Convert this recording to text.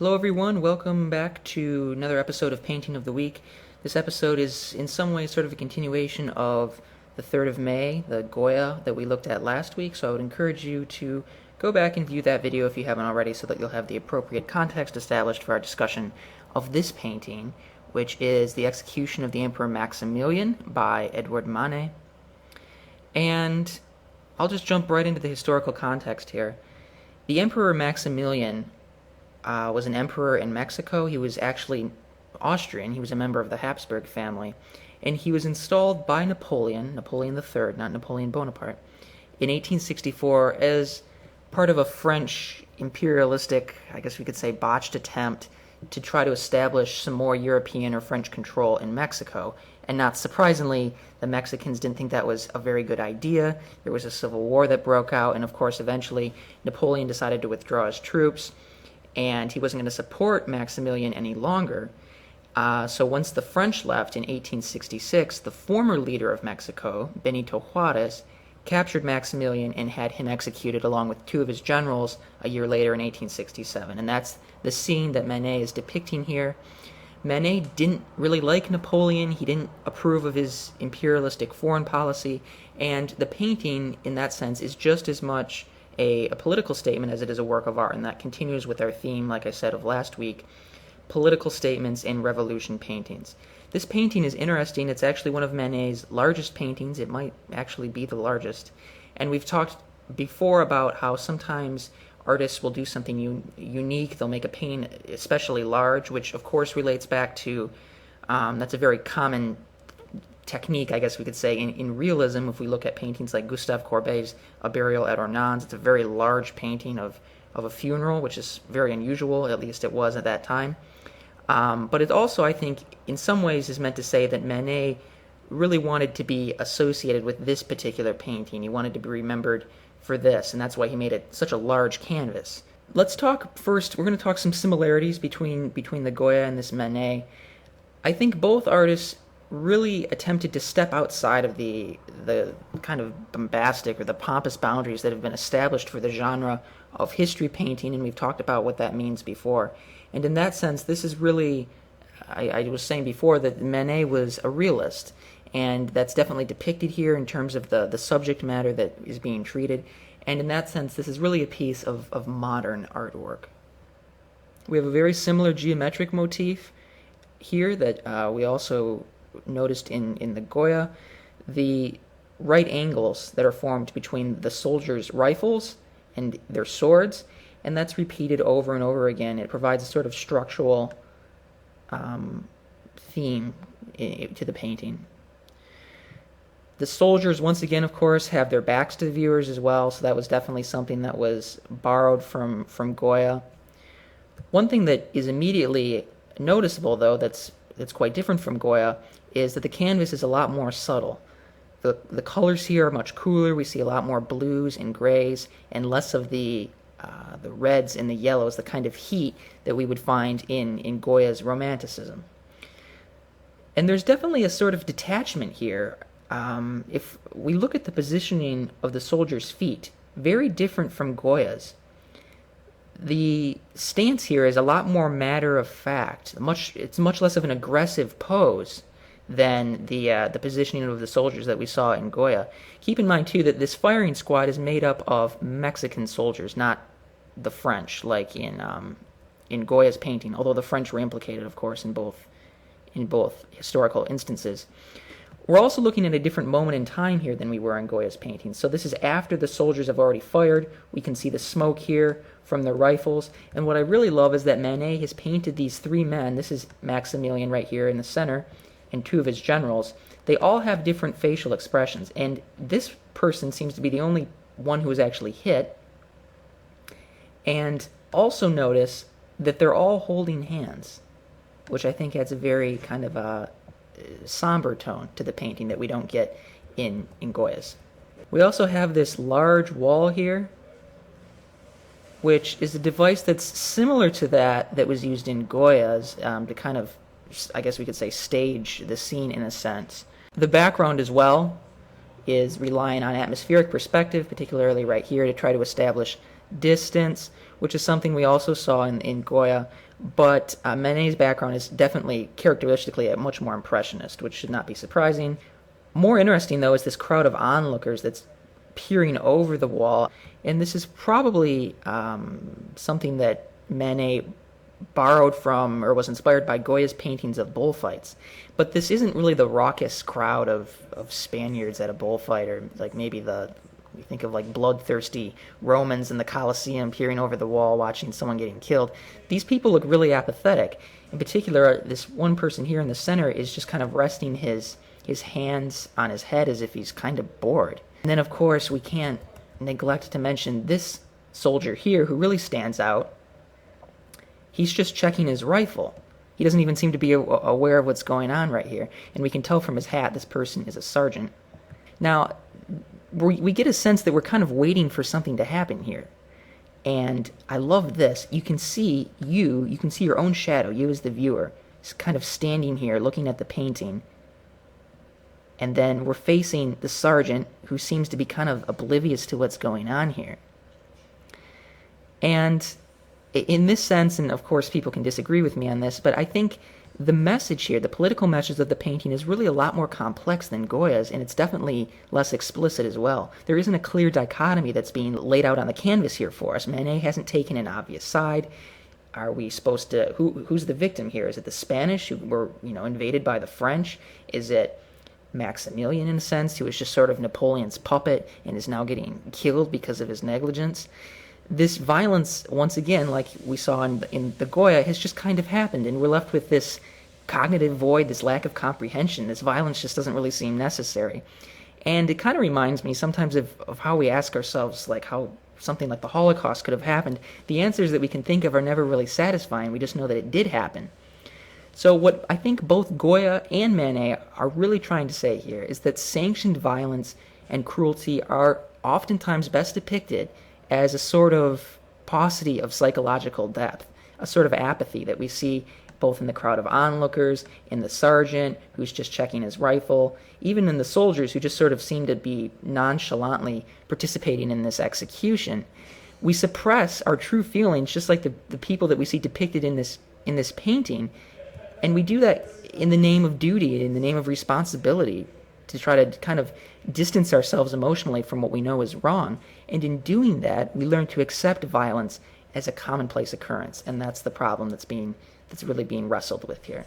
Hello everyone, welcome back to another episode of Painting of the Week. This episode is in some ways sort of a continuation of the 3rd of May, the Goya that we looked at last week, so I would encourage you to go back and view that video if you haven't already so that you'll have the appropriate context established for our discussion of this painting, which is The Execution of the Emperor Maximilian by Edward Manet. And I'll just jump right into the historical context here. The Emperor Maximilian was an emperor in Mexico. He was actually Austrian. He was a member of the Habsburg family. And he was installed by Napoleon III, not Napoleon Bonaparte, in 1864 as part of a French imperialistic, I guess we could say botched attempt to try to establish some more European or French control in Mexico. And not surprisingly, the Mexicans didn't think that was a very good idea. There was a civil war that broke out, and of course eventually Napoleon decided to withdraw his troops, and he wasn't going to support Maximilian any longer. So once the French left in 1866, the former leader of Mexico, Benito Juarez, captured Maximilian and had him executed along with two of his generals a year later in 1867. And that's the scene that Manet is depicting here. Manet didn't really like Napoleon. He didn't approve of his imperialistic foreign policy. And the painting, in that sense, is just as much a political statement as it is a work of art, and that continues with our theme, like I said, of last week, political statements in revolution paintings. This painting is interesting. It's actually one of Manet's largest paintings. It might actually be the largest. And we've talked before about how sometimes artists will do something unique. They'll make a painting especially large, which of course relates back to, that's a very common technique, I guess we could say, in realism. If we look at paintings like Gustave Courbet's A Burial at Ornans, it's a very large painting of a funeral, which is very unusual, at least it was at that time. But it also, I think, in some ways is meant to say that Manet really wanted to be associated with this particular painting. He wanted to be remembered for this, and that's why he made it such a large canvas. Let's talk first, we're going to talk some similarities between the Goya and this Manet. I think both artists really attempted to step outside of the kind of bombastic or the pompous boundaries that have been established for the genre of history painting, and we've talked about what that means before. And in that sense, this is really, I was saying before that Manet was a realist, and that's definitely depicted here in terms of the subject matter that is being treated. And in that sense, this is really a piece of modern artwork. We have a very similar geometric motif here that we also noticed in the Goya. The right angles that are formed between the soldiers' rifles and their swords, and that's repeated over and over again. It provides a sort of structural theme to the painting. The soldiers, once again, of course, have their backs to the viewers as well, so that was definitely something that was borrowed from Goya. One thing that is immediately noticeable, though, that's quite different from Goya, is that the canvas is a lot more subtle. The colors here are much cooler. We see a lot more blues and grays and less of the reds and the yellows, the kind of heat that we would find in Goya's Romanticism. And there's definitely a sort of detachment here. If we look at the positioning of the soldiers' feet, very different from Goya's. The stance here is a lot more matter of fact. It's much less of an aggressive pose than the positioning of the soldiers that we saw in Goya. Keep in mind, too, that this firing squad is made up of Mexican soldiers, not the French, like in Goya's painting, although the French were implicated, of course, in both historical instances. We're also looking at a different moment in time here than we were in Goya's painting. So this is after the soldiers have already fired. We can see the smoke here from their rifles. And what I really love is that Manet has painted these three men. This is Maximilian right here in the center, and two of his generals. They all have different facial expressions, and this person seems to be the only one who was actually hit. And also notice that they're all holding hands, which I think adds a very kind of a somber tone to the painting that we don't get in Goya's. We also have this large wall here, which is a device that's similar to that was used in Goya's to kind of, I guess we could say, stage the scene in a sense. The background as well is relying on atmospheric perspective, particularly right here, to try to establish distance, which is something we also saw in Goya. But Manet's background is definitely characteristically a much more impressionist, which should not be surprising. More interesting, though, is this crowd of onlookers that's peering over the wall. And this is probably something that Manet borrowed from or was inspired by Goya's paintings of bullfights. But this isn't really the raucous crowd of Spaniards at a bullfight, or like maybe you think of like bloodthirsty Romans in the Colosseum peering over the wall watching someone getting killed. These people look really apathetic. In particular, this one person here in the center is just kind of resting his hands on his head as if he's kind of bored. And then, of course, we can't neglect to mention this soldier here who really stands out. He's just checking his rifle. He doesn't even seem to be aware of what's going on right here. And we can tell from his hat this person is a sergeant. Now, we get a sense that we're kind of waiting for something to happen here. And I love this. You can see your own shadow, you as the viewer, is kind of standing here looking at the painting. And then we're facing the sergeant, who seems to be kind of oblivious to what's going on here. And in this sense, and of course people can disagree with me on this, but I think the message here, the political message of the painting, is really a lot more complex than Goya's, and it's definitely less explicit as well. There isn't a clear dichotomy that's being laid out on the canvas here for us. Manet hasn't taken an obvious side. Are we supposed to... Who's the victim here? Is it the Spanish who were, invaded by the French? Is it Maximilian, in a sense, who was just sort of Napoleon's puppet and is now getting killed because of his negligence? This violence, once again, like we saw in the Goya, has just kind of happened, and we're left with this cognitive void, this lack of comprehension. This violence just doesn't really seem necessary. And it kind of reminds me sometimes of how we ask ourselves, like, how something like the Holocaust could have happened. The answers that we can think of are never really satisfying. We just know that it did happen. So what I think both Goya and Manet are really trying to say here is that sanctioned violence and cruelty are oftentimes best depicted as a sort of paucity of psychological depth, a sort of apathy that we see both in the crowd of onlookers, in the sergeant who's just checking his rifle, even in the soldiers who just sort of seem to be nonchalantly participating in this execution. We suppress our true feelings just like the people that we see depicted in this painting, and we do that in the name of duty, in the name of responsibility, to try to kind of distance ourselves emotionally from what we know is wrong. And in doing that, we learn to accept violence as a commonplace occurrence, and that's the problem that's really being wrestled with here.